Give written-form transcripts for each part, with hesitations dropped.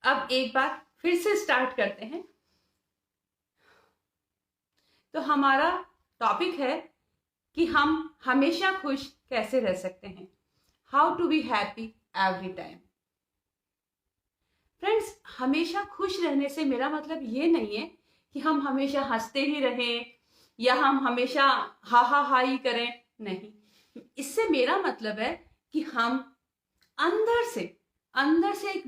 अब एक बार फिर से स्टार्ट करते हैं। तो हमारा टॉपिक है कि हम हमेशा खुश कैसे रह सकते हैं। How to be happy every time. Friends, हमेशा खुश रहने से मेरा मतलब ये नहीं है कि हम हमेशा हंसते ही रहें या हम हमेशा हा हा हा ही करें। नहीं, इससे मेरा मतलब है कि हम अंदर से एक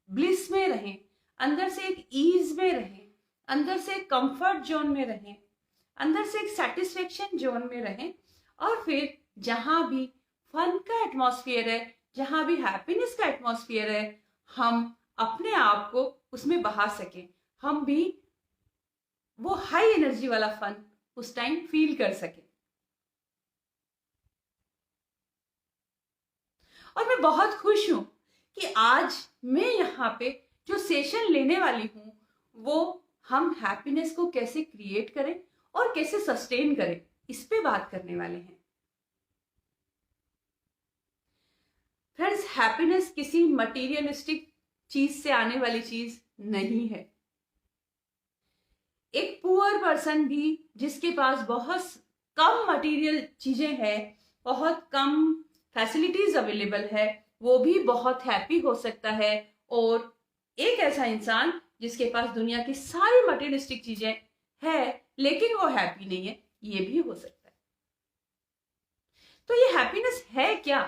ब्लिस में रहें, अंदर से एक ईज में रहें, अंदर से एक कंफर्ट जोन में रहें, अंदर से एक सेटिस्फेक्शन जोन में रहें। और फिर जहां भी फन का एटमॉस्फेयर है, जहां भी हैप्पीनेस का एटमॉस्फेयर है, हम अपने आप को उसमें बहा सकें। हम भी वो हाई एनर्जी वाला फन उस टाइम फील कर सकें। और मैं बहुत खुश हूं कि आज मैं यहाँ पे जो सेशन लेने वाली हूं वो हम हैप्पीनेस को कैसे क्रिएट करें और कैसे सस्टेन करें, इस पे बात करने वाले हैं। फ्रेंड्स, हैप्पीनेस किसी मटीरियलिस्टिक चीज से आने वाली चीज नहीं है। एक पुअर पर्सन भी जिसके पास बहुत कम मटेरियल चीजें हैं, बहुत कम फैसिलिटीज अवेलेबल है, वो भी बहुत हैप्पी हो सकता है। और एक ऐसा इंसान जिसके पास दुनिया की सारी मटेरियलिस्टिक चीजें है लेकिन वो हैप्पी नहीं है, ये भी हो सकता है। तो ये हैप्पीनेस है क्या?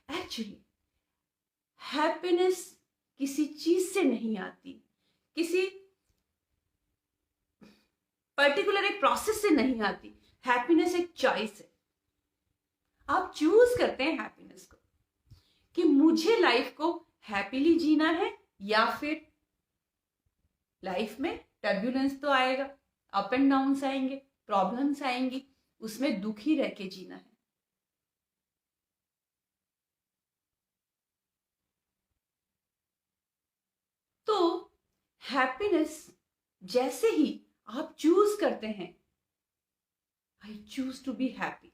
एक्चुअली हैप्पीनेस किसी चीज से नहीं आती, किसी पर्टिकुलर एक प्रोसेस से नहीं आती। हैप्पीनेस एक चॉइस है। आप चूज करते हैं हैप्पीनेस को कि मुझे लाइफ को हैप्पीली जीना है या फिर लाइफ में टर्ब्यूलेंस तो आएगा, अप एंड डाउन्स आएंगे, प्रॉब्लम्स आएंगी, उसमें दुखी रह के जीना है। तो हैप्पीनेस जैसे ही आप चूज करते हैं, I choose to be happy,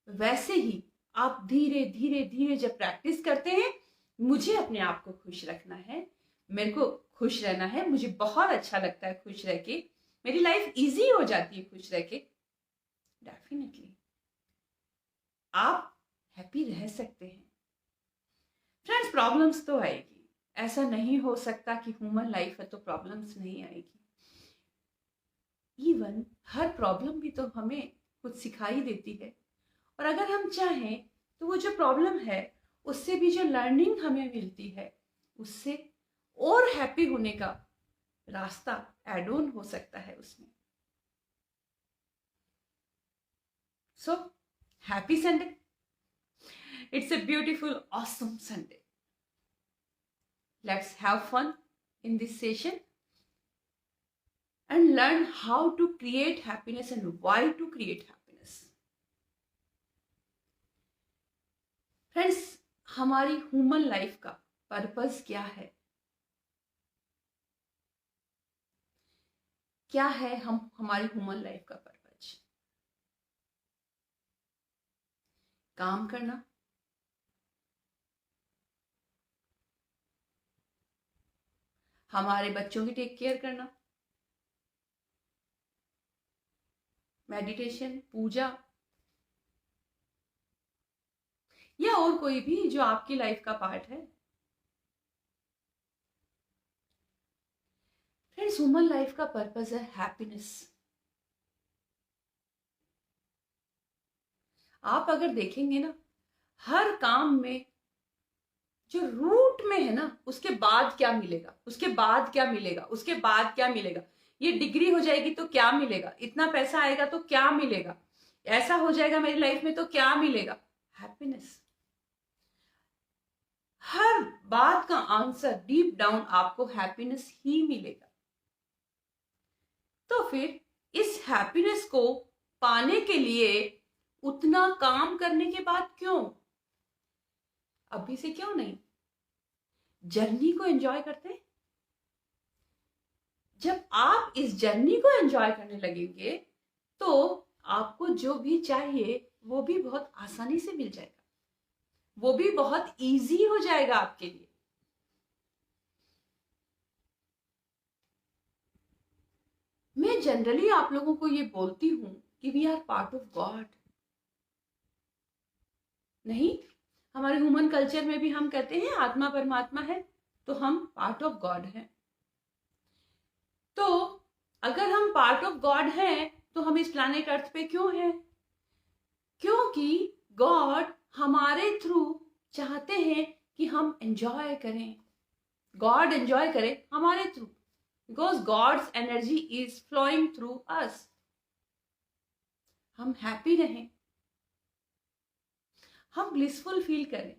वैसे ही आप धीरे धीरे धीरे जब प्रैक्टिस करते हैं, मुझे अपने आप को खुश रखना है, मेरे को खुश रहना है, मुझे बहुत अच्छा लगता है खुश रह के, मेरी लाइफ इजी हो जाती है खुश रह के, डेफिनेटली आप हैप्पी रह सकते हैं। फ्रेंड्स, प्रॉब्लम्स तो आएगी, ऐसा नहीं हो सकता कि ह्यूमन लाइफ है तो प्रॉब्लम्स नहीं आएगी। इवन हर प्रॉब्लम भी तो हमें कुछ सिखाई देती है। और अगर हम चाहें तो वो जो प्रॉब्लम है उससे भी जो लर्निंग हमें मिलती है, उससे और हैप्पी होने का रास्ता एड ऑन हो सकता है उसमें। So happy Sunday, it's a beautiful awesome Sunday. Let's have fun in this session and learn how to create happiness and why to create happiness. Friends, हमारी ह्यूमन लाइफ का purpose क्या है? क्या है हमारी ह्यूमन लाइफ का purpose? काम करना, हमारे बच्चों की टेक केयर करना, मेडिटेशन, पूजा, या और कोई भी जो आपकी लाइफ का पार्ट है। फ्रेंड्स, ह्यूमन लाइफ का पर्पस है हैप्पीनेस। आप अगर देखेंगे ना, हर काम में जो रूट में है ना, उसके बाद क्या मिलेगा, उसके बाद क्या मिलेगा, उसके बाद क्या मिलेगा, ये डिग्री हो जाएगी तो क्या मिलेगा, इतना पैसा आएगा तो क्या मिलेगा, ऐसा हो जाएगा मेरी लाइफ में तो क्या मिलेगा, हैप्पीनेस। हर बात का आंसर डीप डाउन आपको हैप्पीनेस ही मिलेगा। तो फिर इस हैप्पीनेस को पाने के लिए उतना काम करने के बाद क्यों, अभी से क्यों नहीं जर्नी को एंजॉय करते हैं? जब आप इस जर्नी को एंजॉय करने लगेंगे तो आपको जो भी चाहिए वो भी बहुत आसानी से मिल जाएगा, वो भी बहुत इजी हो जाएगा आपके लिए। मैं जनरली आप लोगों को ये बोलती हूं कि we are part of God. नहीं, हमारे ह्यूमन कल्चर में भी हम कहते हैं आत्मा परमात्मा है, तो हम पार्ट ऑफ गॉड हैं। तो अगर हम पार्ट ऑफ गॉड हैं तो हम इस प्लैनेट अर्थ पे क्यों हैं? क्योंकि गॉड हमारे थ्रू चाहते हैं कि हम एंजॉय करें, गॉड एंजॉय करे हमारे through, because God's energy is flowing through us. हम हैप्पी रहें, हम ब्लिसफुल फील करें।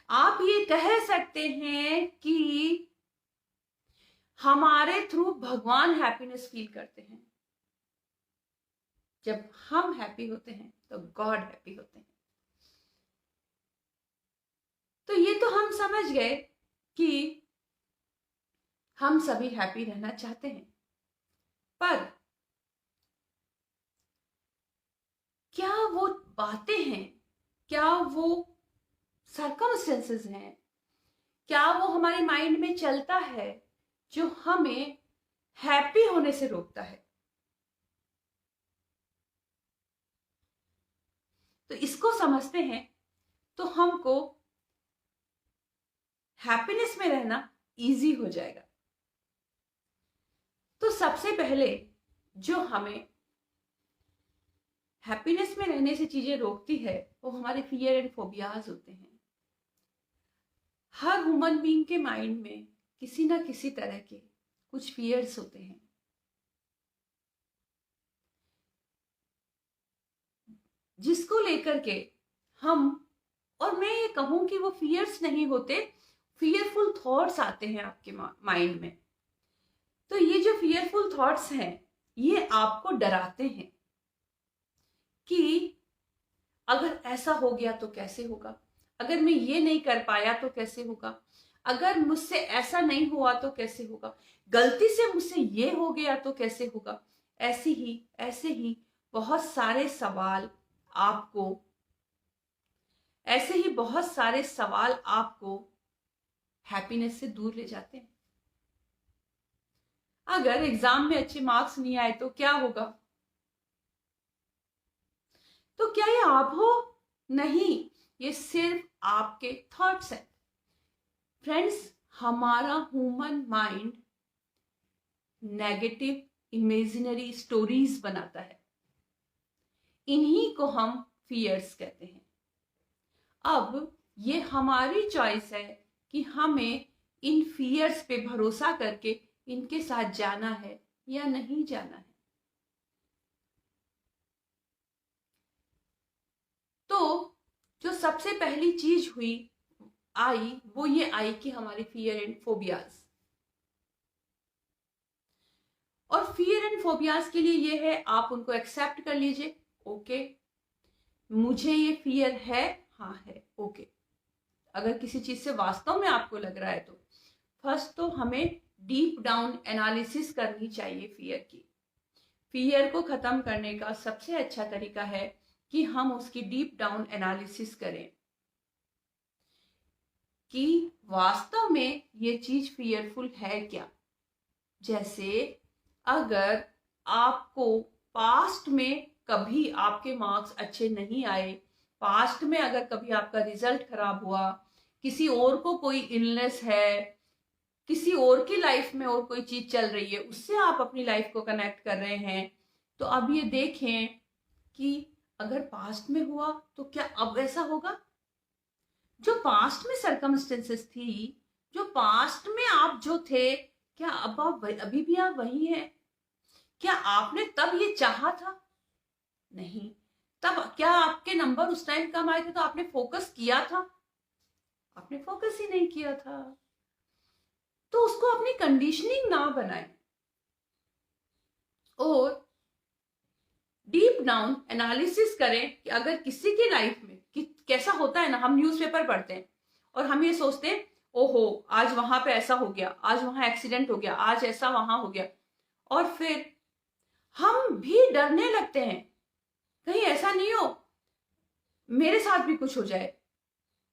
आप ये कह सकते हैं कि हमारे थ्रू भगवान हैप्पीनेस फील करते हैं। जब हम हैप्पी होते हैं तो गॉड हैप्पी होते हैं। तो ये तो हम समझ गए कि हम सभी हैप्पी रहना चाहते हैं, पर क्या वो बातें हैं, क्या वो सर्कमस्टेंसेस हैं, क्या वो हमारे माइंड में चलता है जो हमें हैप्पी होने से रोकता है? तो इसको समझते हैं तो हमको हैप्पीनेस में रहना इजी हो जाएगा। तो सबसे पहले जो हमें हैप्पीनेस में रहने से चीजें रोकती है वो हमारे फियर एंड फोबियाज होते हैं। हर ह्यूमन बीइंग के माइंड में किसी ना किसी तरह के कुछ फियर्स होते हैं, जिसको लेकर के हम, और मैं ये कहूं कि वो फियर्स नहीं होते, फियरफुल थॉट्स आते हैं आपके माइंड में। तो ये जो फियरफुल थॉट्स हैं ये आपको डराते हैं कि अगर ऐसा हो गया तो कैसे होगा, अगर मैं ये नहीं कर पाया तो कैसे होगा, अगर मुझसे ऐसा नहीं हुआ तो कैसे होगा, गलती से मुझसे ये हो गया तो कैसे होगा। ऐसे ही बहुत सारे सवाल आपको, ऐसे ही बहुत सारे सवाल आपको हैप्पीनेस से दूर ले जाते हैं। अगर एग्जाम में अच्छे मार्क्स नहीं आए तो क्या होगा? तो क्या ये आप हो? नहीं, ये सिर्फ आपके थॉट्स हैं। फ्रेंड्स, हमारा human mind negative imaginary stories बनाता है, इन्हीं को हम फियर्स कहते हैं। अब ये हमारी चॉइस है कि हमें इन फियर्स पे भरोसा करके इनके साथ जाना है या नहीं जाना है। तो जो सबसे पहली चीज आई वो ये आई कि हमारे फियर एंड फोबियाज, और फियर एंड फोबियाज के लिए ये है आप उनको एक्सेप्ट कर लीजिए। ओके, मुझे ये फियर है, हाँ है, ओके। अगर किसी चीज से वास्तव में आपको लग रहा है तो फर्स्ट तो हमें डीप डाउन एनालिसिस करनी चाहिए फियर की। फियर को खत्म करने का सबसे अच्छा तरीका है कि हम उसकी डीप डाउन एनालिसिस करें कि वास्तव में ये चीज फियरफुल है क्या। जैसे अगर आपको पास्ट में कभी आपके मार्क्स अच्छे नहीं आए, पास्ट में अगर कभी आपका रिजल्ट खराब हुआ, किसी और को कोई इलनेस है, किसी और की लाइफ में और कोई चीज चल रही है, उससे आप अपनी लाइफ को कनेक्ट कर रहे हैं, तो अब ये देखें कि अगर पास्ट में हुआ तो क्या अब ऐसा होगा? जो पास्ट में सर्कमस्टेंसेस थी, जो पास्ट में आप जो थे, क्या अब आप अभी भी आप वही हैं? क्या आपने तब ये चाहा था? नहीं। तब क्या आपके नंबर उस टाइम कम आए थे तो आपने फोकस किया था? आपने फोकस ही नहीं किया था। तो उसको अपनी कंडीशनिंग ना बनाएं और डीप डाउन एनालिसिस करें कि अगर किसी की लाइफ में कैसा होता है ना, हम न्यूज़पेपर पढ़ते हैं और हम ये सोचते हैं ओहो आज वहां पे ऐसा हो गया, आज वहां एक्सीडेंट हो गया, आज ऐसा वहां हो गया, और फिर हम भी डरने लगते हैं कहीं ऐसा नहीं हो मेरे साथ भी कुछ हो जाए।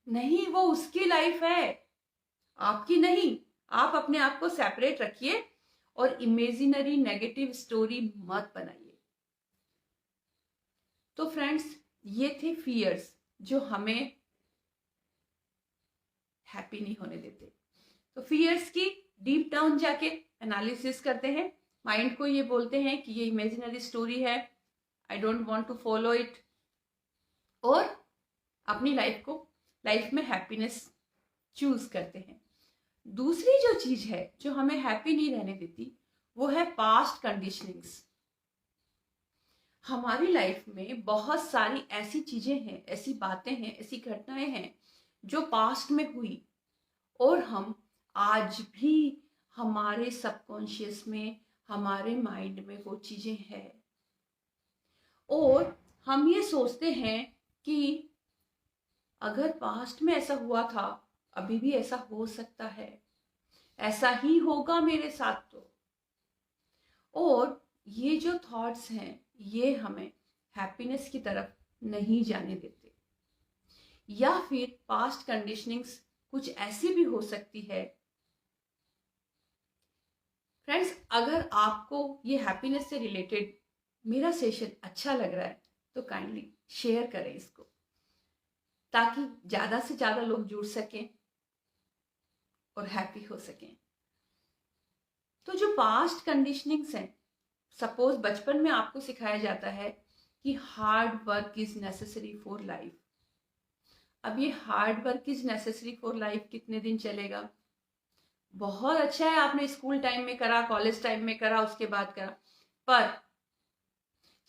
नहीं, वो उसकी लाइफ है, आपकी नहीं। आप अपने आप को सेपरेट रखिए और इमेजिनरी नेगेटिव स्टोरी मत बनाइए। तो फ्रेंड्स, ये थे फियर्स जो हमें हैप्पी नहीं होने देते। तो फियर्स की डीप डाउन जाके एनालिसिस करते हैं, माइंड को ये बोलते हैं कि ये इमेजिनरी स्टोरी है, I don't want to follow it, और अपनी लाइफ में हैप्पीनेस चूज करते हैं। दूसरी जो चीज है जो हमें हैप्पी नहीं रहने देती, वो है पास्ट कंडीशनिंग्स। हमारी लाइफ में बहुत सारी ऐसी चीजें हैं, ऐसी बातें हैं, ऐसी घटनाएं हैं जो पास्ट में हुई और हम आज भी हमारे सबकॉन्शियस में, हमारे माइंड में वो चीजें हैं, और हम ये सोचते हैं कि अगर पास्ट में ऐसा हुआ था, अभी भी ऐसा हो सकता है, ऐसा ही होगा मेरे साथ तो। और ये जो थॉट्स हैं ये हमें हैप्पीनेस की तरफ नहीं जाने देते। या फिर पास्ट कंडीशनिंग्स कुछ ऐसी भी हो सकती है। फ्रेंड्स, अगर आपको ये हैप्पीनेस से रिलेटेड मेरा सेशन अच्छा लग रहा है तो काइंडली शेयर करें इसको, ताकि ज्यादा से ज्यादा लोग जुड़ सकें और हैप्पी हो सकें। तो जो पास्ट कंडीशनिंग्स हैं, सपोज बचपन में आपको सिखाया जाता है कि hard work is necessary for life. अब ये hard work is necessary for life कितने दिन चलेगा? बहुत अच्छा है आपने स्कूल टाइम में करा, कॉलेज टाइम में करा, उसके बाद करा, पर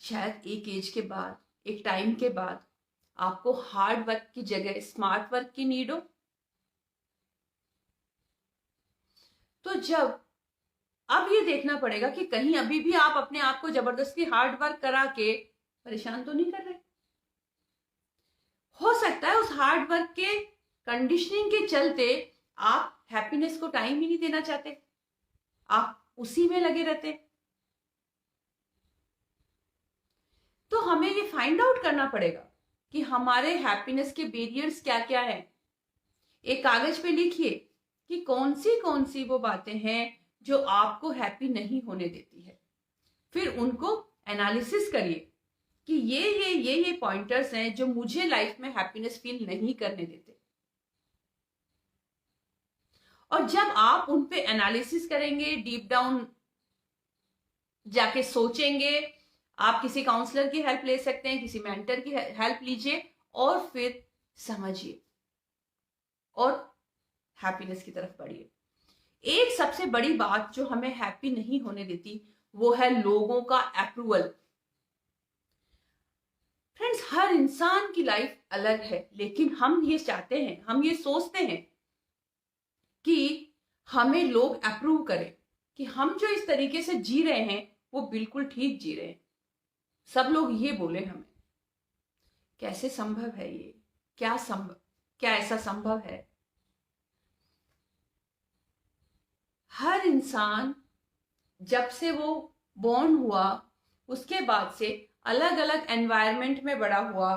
शायद एक एज के बाद, एक टाइम के बाद आपको हार्ड वर्क की जगह स्मार्ट वर्क की नीड हो। तो जब अब ये देखना पड़ेगा कि कहीं अभी भी आप अपने आप को जबरदस्ती हार्ड वर्क करा के परेशान तो नहीं कर रहे। हो सकता है उस हार्ड वर्क के कंडीशनिंग के चलते आप हैप्पीनेस को टाइम ही नहीं देना चाहते, आप उसी में लगे रहते। तो हमें ये फाइंड आउट करना पड़ेगा कि हमारे हैप्पीनेस के बैरियर्स क्या क्या है। एक कागज पे लिखिए कि कौन सी वो बातें हैं जो आपको हैप्पी नहीं होने देती है। फिर उनको एनालिसिस करिए कि ये पॉइंटर्स हैं जो मुझे लाइफ में हैप्पीनेस फील नहीं करने देते। और जब आप उन पे एनालिसिस करेंगे, डीप डाउन जाके सोचेंगे, आप किसी काउंसलर की हेल्प ले सकते हैं, किसी मेंटर की हेल्प लीजिए और फिर समझिए और हैप्पीनेस की तरफ बढ़िए। एक सबसे बड़ी बात जो हमें हैप्पी नहीं होने देती वो है लोगों का अप्रूवल। फ्रेंड्स, हर इंसान की लाइफ अलग है, लेकिन हम ये चाहते हैं, हम ये सोचते हैं कि हमें लोग अप्रूव करें कि हम जो इस तरीके से जी रहे हैं वो बिल्कुल ठीक जी रहे हैं, सब लोग ये बोले हमें। कैसे संभव है ये? क्या ऐसा संभव है? हर इंसान जब से वो बॉर्न हुआ उसके बाद से अलग अलग एनवायरनमेंट में बड़ा हुआ,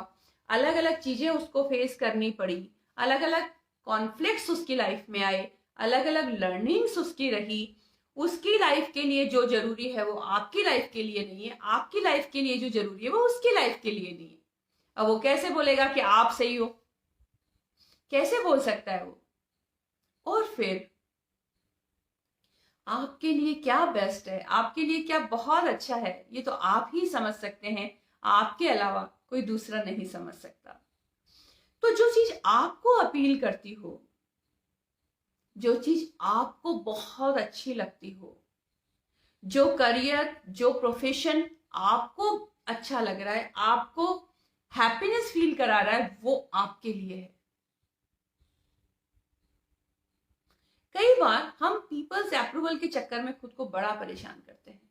अलग अलग चीजें उसको फेस करनी पड़ी, अलग अलग कॉन्फ्लिक्ट्स उसकी लाइफ में आए, अलग अलग लर्निंग्स उसकी रही। उसकी लाइफ के लिए जो जरूरी है वो आपकी लाइफ के लिए नहीं है, आपकी लाइफ के लिए जो जरूरी है वो उसकी लाइफ के लिए नहीं है। अब वो कैसे बोलेगा कि आप सही हो? कैसे बोल सकता है वो? और फिर आपके लिए क्या बेस्ट है, आपके लिए क्या बहुत अच्छा है, ये तो आप ही समझ सकते हैं, आपके अलावा कोई दूसरा नहीं समझ सकता। तो जो चीज आपको अपील करती हो, जो चीज आपको बहुत अच्छी लगती हो, जो करियर, जो प्रोफेशन आपको अच्छा लग रहा है, आपको हैप्पीनेस फील करा रहा है, वो आपके लिए है। कई बार हम पीपल्स अप्रूवल के चक्कर में खुद को बड़ा परेशान करते हैं।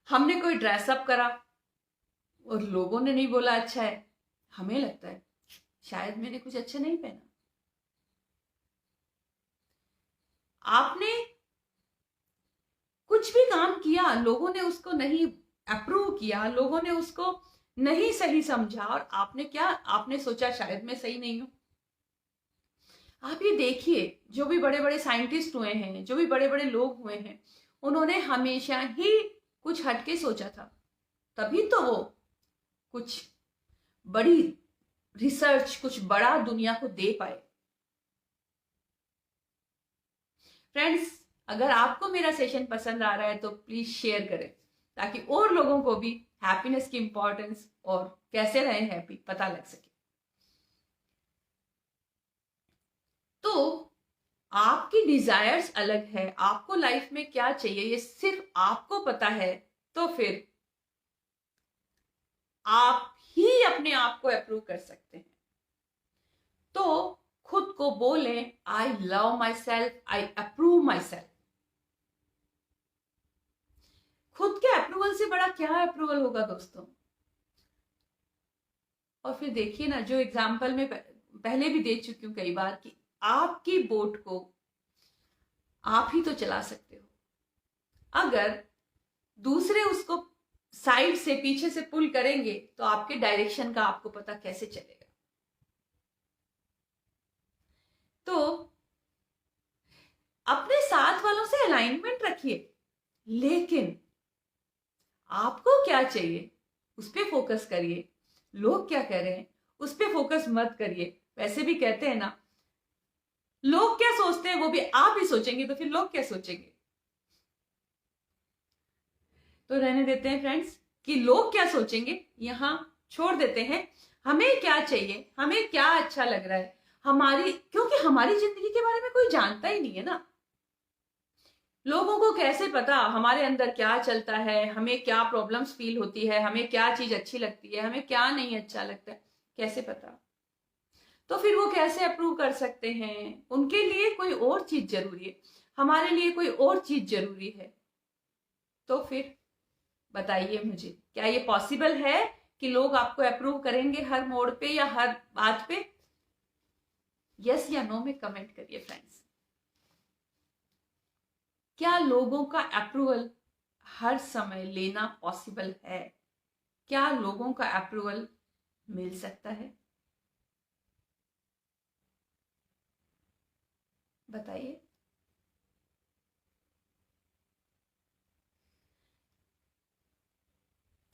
हमने कोई ड्रेसअप करा और लोगों ने नहीं बोला अच्छा है, हमें लगता है शायद मैंने कुछ अच्छा नहीं पहना। आपने कुछ भी काम किया, लोगों ने उसको नहीं अप्रूव किया, लोगों ने उसको नहीं सही समझा, और आपने सोचा शायद मैं सही नहीं हूं। आप ये देखिए, जो भी बड़े बड़े साइंटिस्ट हुए हैं, जो भी बड़े बड़े लोग हुए हैं, उन्होंने हमेशा ही कुछ हटके सोचा था, तभी तो वो कुछ बड़ी रिसर्च, कुछ बड़ा दुनिया को दे पाए। फ्रेंड्स, अगर आपको मेरा सेशन पसंद आ रहा है तो प्लीज शेयर करें, ताकि और लोगों को भी हैप्पीनेस की इंपॉर्टेंस और कैसे रहे हैप्पी पता लग सके। तो आपकी डिजायर्स अलग है, आपको लाइफ में क्या चाहिए ये सिर्फ आपको पता है, तो फिर आप ही अपने आप को अप्रूव कर सकते हैं। तो खुद को बोलें, I love my self, I approve my self. खुद के अप्रूवल से बड़ा क्या अप्रूवल होगा दोस्तों। और फिर देखिए ना, जो एग्जाम्पल में पहले भी दे चुकी हूं कई बार, कि आपकी बोट को आप ही तो चला सकते हो। अगर दूसरे उसको साइड से, पीछे से पुल करेंगे तो आपके डायरेक्शन का आपको पता कैसे चलेगा। तो अपने साथ वालों से अलाइनमेंट रखिए, लेकिन आपको क्या चाहिए उस पर फोकस करिए। लोग क्या कह रहे हैं उस पर फोकस मत करिए। वैसे भी कहते हैं ना, लोग क्या सोचते हैं वो भी आप ही सोचेंगे, तो फिर लोग क्या सोचेंगे। तो रहने देते हैं फ्रेंड्स, कि लोग क्या सोचेंगे यहां छोड़ देते हैं। हमें क्या चाहिए, हमें क्या अच्छा लग रहा है हमारी, क्योंकि हमारी जिंदगी के बारे में कोई जानता ही नहीं है ना। लोगों को कैसे पता हमारे अंदर क्या चलता है, हमें क्या प्रॉब्लम्स फील होती है, हमें क्या चीज अच्छी लगती है, हमें क्या नहीं अच्छा लगता है, कैसे पता। तो फिर वो कैसे अप्रूव कर सकते हैं। उनके लिए कोई और चीज जरूरी है, हमारे लिए कोई और चीज जरूरी है। तो फिर बताइए मुझे, क्या ये पॉसिबल है कि लोग आपको अप्रूव करेंगे हर मोड़ पे या हर बात पे? यस या नो में कमेंट करिए फ्रेंड्स। क्या लोगों का अप्रूवल हर समय लेना पॉसिबल है? क्या लोगों का अप्रूवल मिल सकता है? बताइए।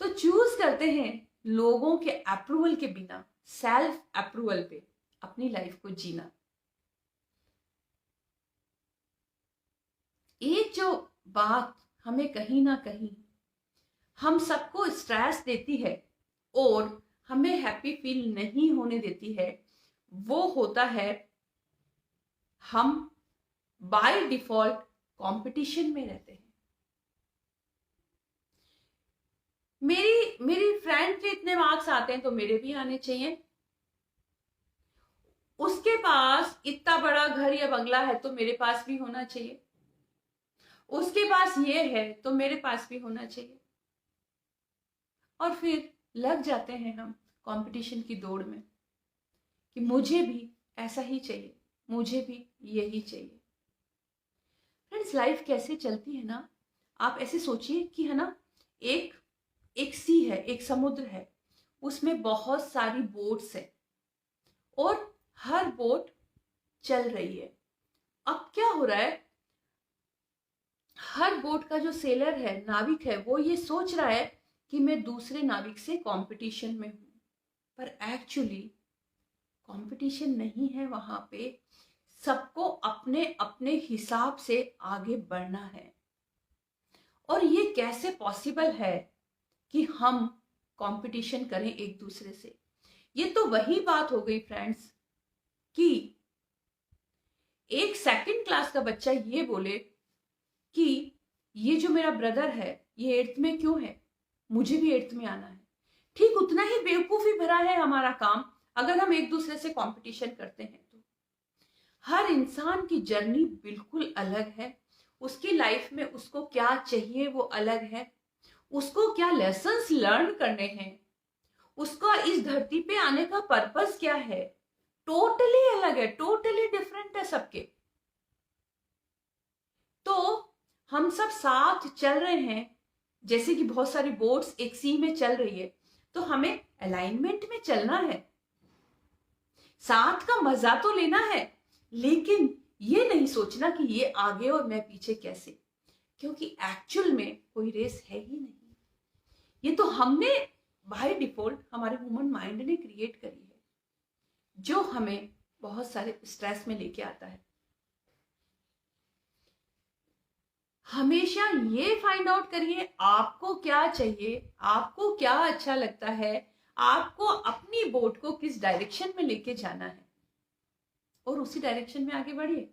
तो चूज करते हैं लोगों के अप्रूवल के बिना सेल्फ अप्रूवल पे अपनी लाइफ को जीना। एक जो बात हमें कहीं ना कहीं हम सबको स्ट्रेस देती है और हमें हैप्पी फील नहीं होने देती है, वो होता है हम बाय डिफॉल्ट कंपटीशन में रहते हैं। मेरी फ्रेंड के इतने मार्क्स आते हैं तो मेरे भी आने चाहिए। उसके पास इतना बड़ा घर या बंगला है तो मेरे पास भी होना चाहिए। उसके पास ये है तो मेरे पास भी होना चाहिए। और फिर लग जाते हैं हम कंपटीशन की दौड़ में कि मुझे भी ऐसा ही चाहिए, मुझे भी यही चाहिए। फ्रेंड्स, लाइफ कैसे चलती है ना, आप ऐसे सोचिए कि है ना, एक सी है, एक समुद्र है, उसमें बहुत सारी बोट्स है और हर बोट चल रही है। अब क्या हो रहा है, हर बोट का जो सेलर है, नाविक है, वो ये सोच रहा है कि मैं दूसरे नाविक से कंपटीशन में हूं, पर एक्चुअली कंपटीशन नहीं है वहां पे। सबको अपने अपने हिसाब से आगे बढ़ना है। और ये कैसे पॉसिबल है कि हम कंपटीशन करें एक दूसरे से? ये तो वही बात हो गई फ्रेंड्स कि एक सेकंड क्लास का बच्चा ये बोले कि ये जो मेरा ब्रदर है ये 8th में क्यों है, मुझे भी 8th में आना है। ठीक उतना ही बेवकूफी भरा है हमारा काम अगर हम एक दूसरे से कंपटीशन करते हैं तो। हर इंसान की जर्नी बिल्कुल अलग है, उसकी लाइफ में उसको क्या चाहिए वो अलग है, उसको क्या लेसन्स लर्न करने हैं, उसका इस धरती पे आने का पर्पस क्या है, टोटली अलग है, टोटली डिफरेंट है सबके। तो हम सब साथ चल रहे हैं, जैसे कि बहुत सारी बोट्स एक सी में चल रही है, तो हमें अलाइनमेंट में चलना है, साथ का मजा तो लेना है। लेकिन ये नहीं सोचना कि ये आगे और मैं पीछे कैसे, क्योंकि एक्चुअल में कोई रेस है ही नहीं। ये तो हमने बाय डिफॉल्ट हमारे ह्यूमन माइंड ने क्रिएट करी है, जो हमें बहुत सारे स्ट्रेस में लेके आता है। हमेशा ये फाइंड आउट करिए आपको क्या चाहिए, आपको क्या अच्छा लगता है, आपको अपनी बोट को किस डायरेक्शन में लेके जाना है, और उसी डायरेक्शन में आगे बढ़िए।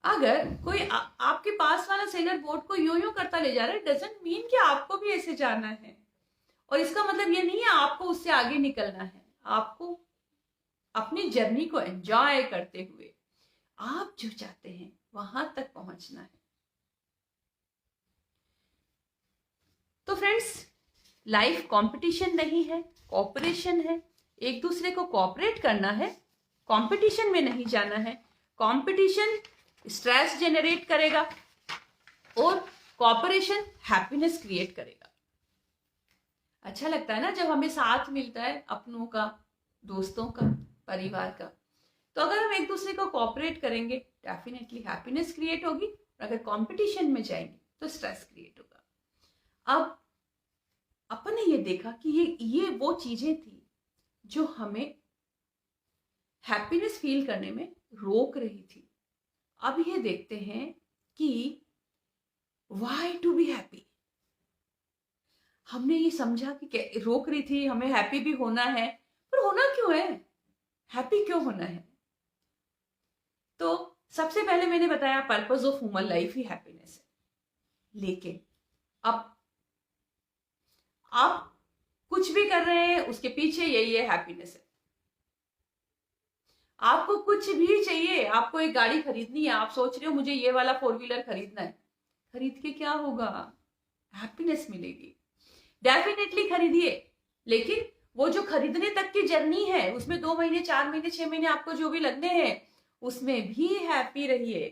अगर कोई आपके पास वाला सेलर बोट को यो यो करता ले जा रहा है, डजंट मीन कि आपको भी ऐसे जाना है, और इसका मतलब ये नहीं है आपको उससे आगे निकलना है। आपको अपनी जर्नी को एंजॉय करते हुए आप जो चाहते हैं वहां तक पहुंचना है। तो फ्रेंड्स, लाइफ कंपटीशन नहीं है, कोऑपरेशन है। एक दूसरे को कोऑपरेट करना है, कंपटीशन में नहीं जाना है। कंपटीशन स्ट्रेस जनरेट करेगा और कोऑपरेशन हैप्पीनेस क्रिएट करेगा। अच्छा लगता है ना जब हमें साथ मिलता है अपनों का, दोस्तों का, परिवार का। तो अगर हम एक दूसरे को कोऑपरेट करेंगे डेफिनेटली हैप्पीनेस क्रिएट होगी, और अगर कंपटीशन में जाएंगे तो स्ट्रेस क्रिएट होगा। अब अपन ने ये देखा कि ये वो चीजें थी जो हमें हैप्पीनेस फील करने में रोक रही थी। अब ये देखते हैं कि व्हाई टू बी हैप्पी। हमने ये समझा कि रोक रही थी, हमें हैप्पी भी होना है, पर होना क्यों है, हैप्पी क्यों होना है? तो सबसे पहले मैंने बताया purpose of human life he happiness है। लेकिन अब आप कुछ भी कर रहे हैं उसके पीछे यही है, हैप्पीनेस है। आपको कुछ भी चाहिए, आपको एक गाड़ी खरीदनी है, आप सोच रहे हो मुझे ये वाला 4 व्हीलर खरीदना है, खरीद के क्या होगा? हैप्पीनेस मिलेगी। डेफिनेटली खरीदिए, लेकिन वो जो खरीदने तक की जर्नी है उसमें 2 महीने, 4 महीने, 6 महीने आपको जो भी लगने हैं उसमें भी हैप्पी रहिए।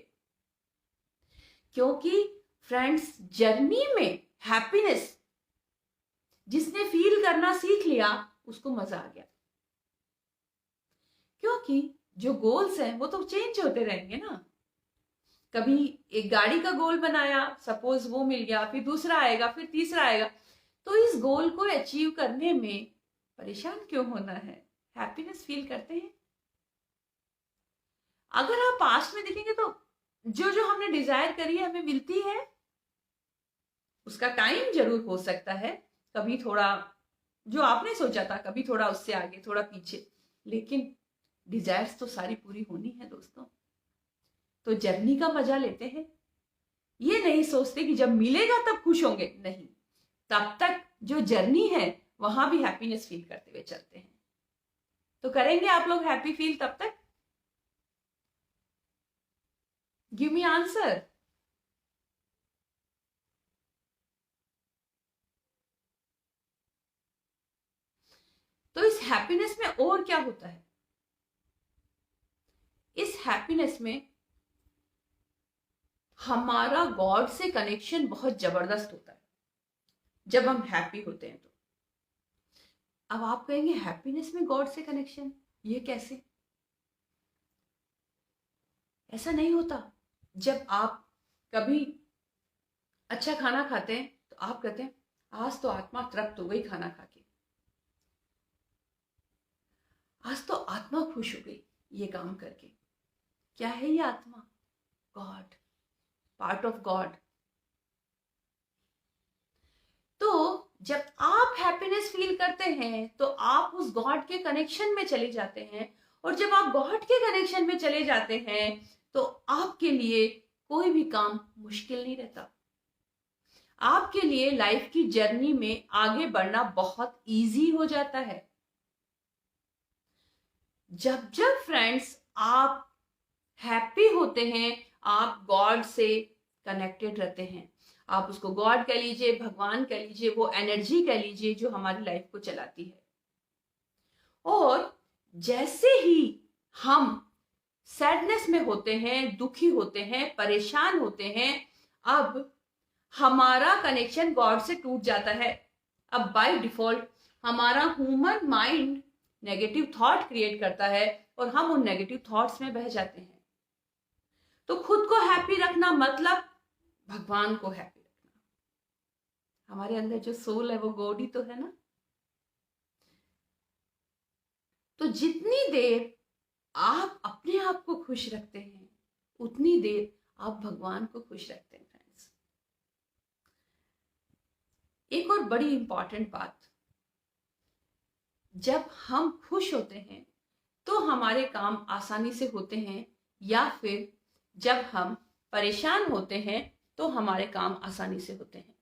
क्योंकि फ्रेंड्स, जर्नी में हैप्पीनेस जिसने फील करना सीख लिया उसको मजा आ गया। क्योंकि जो गोल्स हैं वो तो चेंज होते रहेंगे ना। कभी एक गाड़ी का गोल बनाया, सपोज वो मिल गया, फिर दूसरा आएगा, फिर तीसरा आएगा। तो इस गोल को अचीव करने में परेशान क्यों होना है? हैप्पीनेस फील करते हैं। अगर आप पास्ट में देखेंगे तो जो जो हमने डिजायर करी है हमें मिलती है। उसका टाइम जरूर हो सकता है, कभी थोड़ा जो आपने सोचा था, कभी थोड़ा उससे आगे, थोड़ा पीछे, लेकिन डिजायर्स तो सारी पूरी होनी है दोस्तों। तो जर्नी का मजा लेते हैं। ये नहीं सोचते कि जब मिलेगा तब खुश होंगे, नहीं, तब तक जो जर्नी है वहां भी हैप्पीनेस फील करते हुए चलते हैं। तो करेंगे आप लोग हैप्पी फील तब तक? Give me answer. तो इस हैप्पीनेस में और क्या होता है? इस हैप्पीनेस में हमारा गॉड से कनेक्शन बहुत जबरदस्त होता है जब हम हैप्पी होते हैं। तो अब आप कहेंगे हैप्पीनेस में गॉड से कनेक्शन, ये कैसे? ऐसा नहीं होता। जब आप कभी अच्छा खाना खाते हैं तो आप कहते हैं आज तो आत्मा तृप्त हो गई खाना खा के, आज तो आत्मा खुश हो गई ये काम करके। क्या है ये आत्मा? God, part of God. तो जब आप हैप्पीनेस फील करते हैं तो आप उस गॉड के कनेक्शन में चले जाते हैं, और जब आप गॉड के कनेक्शन में चले जाते हैं तो आपके लिए कोई भी काम मुश्किल नहीं रहता। आपके लिए लाइफ की जर्नी में आगे बढ़ना बहुत इजी हो जाता है। जब जब फ्रेंड्स आप हैप्पी होते हैं, आप गॉड से कनेक्टेड रहते हैं। आप उसको गॉड कह लीजिए, भगवान कह लीजिए, वो एनर्जी कह लीजिए जो हमारी लाइफ को चलाती है। और जैसे ही हम सैडनेस में होते हैं, दुखी होते हैं, परेशान होते हैं, अब हमारा कनेक्शन गॉड से टूट जाता है। अब बाय डिफॉल्ट हमारा human mind negative thought create करता है और हम उन नेगेटिव थॉट्स में बह जाते हैं। तो खुद को हैप्पी रखना मतलब भगवान को हैप्पी रखना। हमारे अंदर जो सोल है वो गॉड ही तो है ना। तो जितनी देर आप अपने आप को खुश रखते हैं उतनी देर आप भगवान को खुश रखते हैं फ्रेंड्स। एक और बड़ी इंपॉर्टेंट बात, जब हम खुश होते हैं तो हमारे काम आसानी से होते हैं, या फिर जब हम परेशान होते हैं तो हमारे काम आसानी से होते हैं।